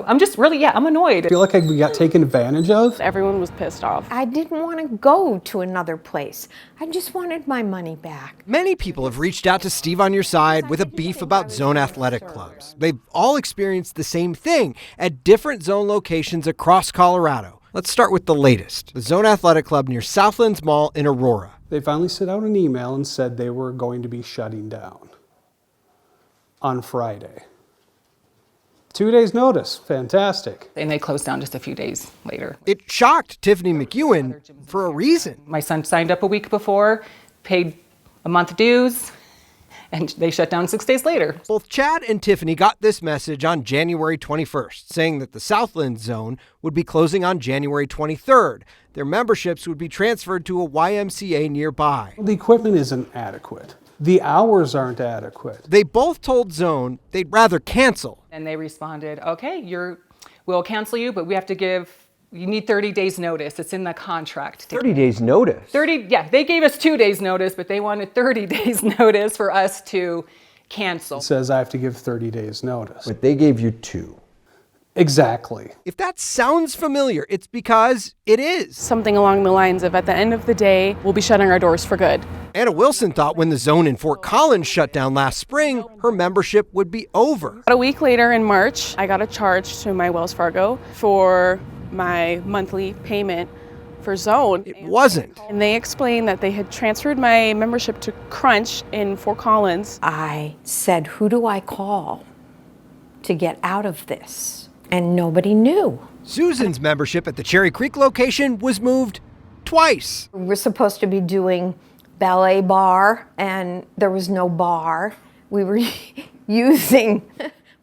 I'm just really, I'm annoyed. I feel like we got taken advantage of. Everyone was pissed off. I didn't want to go to another place. I just wanted my money back. Many people have reached out to Steve on Your Side with a beef about zone athletic clubs. They've all experienced the same thing at different zone locations across Colorado. Let's start with the latest, the Zone Athletic Club near Southlands Mall in Aurora. They finally sent out an email and said they were going to be shutting down on Friday. 2 days notice, fantastic. And they closed down just a few days later. It shocked Tiffany McEwen for a reason. My son signed up a week before, paid a month dues, and they shut down 6 days later. Both Chad and Tiffany got this message on January 21st, saying that the Southlands Zone would be closing on January 23rd. Their memberships would be transferred to a YMCA nearby. The equipment isn't adequate. The hours aren't adequate. They both told Zone they'd rather cancel. And they responded, okay, we'll cancel you, but you need 30 days notice. It's in the contract. 30 days notice? They gave us 2 days notice, but they wanted 30 days notice for us to cancel. It says I have to give 30 days notice. But they gave you 2. Exactly. If that sounds familiar, it's because it is. Something along the lines of, at the end of the day, we'll be shutting our doors for good. Anna Wilson thought when the zone in Fort Collins shut down last spring, her membership would be over. A week later in March, I got a charge to my Wells Fargo for my monthly payment for Zone. It wasn't. And they explained that they had transferred my membership to Crunch in Fort Collins. I said, who do I call to get out of this? And nobody knew. Susan's membership at the Cherry Creek location was moved twice. We're supposed to be doing ballet bar, and there was no bar. We were using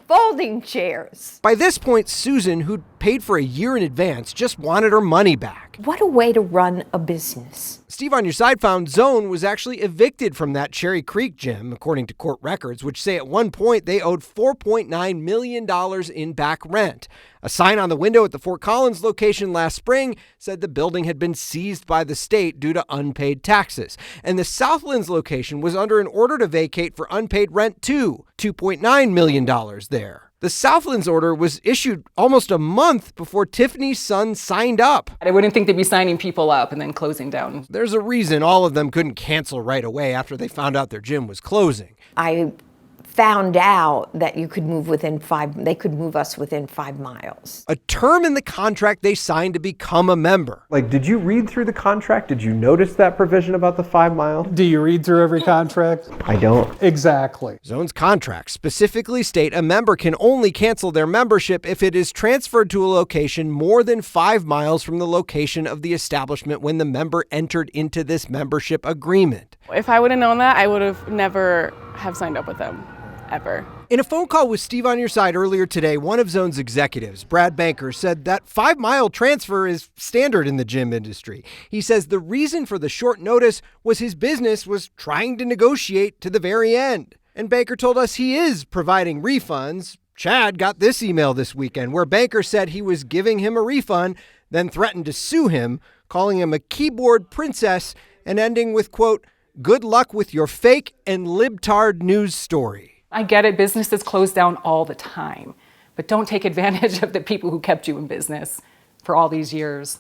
folding chairs. By this point, Susan, who'd paid for a year in advance, just wanted her money back. What a way to run a business. Steve on Your Side found Zone was actually evicted from that Cherry Creek gym, according to court records, which say at one point they owed $4.9 million in back rent. A sign on the window at the Fort Collins location last spring said the building had been seized by the state due to unpaid taxes. And the Southlands location was under an order to vacate for unpaid rent too, $2.9 million there. The Southlands order was issued almost a month before Tiffany's son signed up. I wouldn't think they'd be signing people up and then closing down. There's a reason all of them couldn't cancel right away after they found out their gym was closing. I found out that they could move us within 5 miles. A term in the contract they signed to become a member. Like, did you read through the contract? Did you notice that provision about the 5 miles? Do you read through every contract? I don't. Exactly. Zone's contracts specifically state a member can only cancel their membership if it is transferred to a location more than 5 miles from the location of the establishment when the member entered into this membership agreement. If I would have known that, I would have never have signed up with them, ever. In a phone call with Steve on Your Side earlier today, one of Zone's executives, Brad Banker, said that 5-mile transfer is standard in the gym industry. He says the reason for the short notice was his business was trying to negotiate to the very end. And Banker told us he is providing refunds. Chad got this email this weekend where Banker said he was giving him a refund, then threatened to sue him, calling him a keyboard princess, and ending with, quote, "Good luck with your fake and libtard news story." I get it, businesses close down all the time, but don't take advantage of the people who kept you in business for all these years.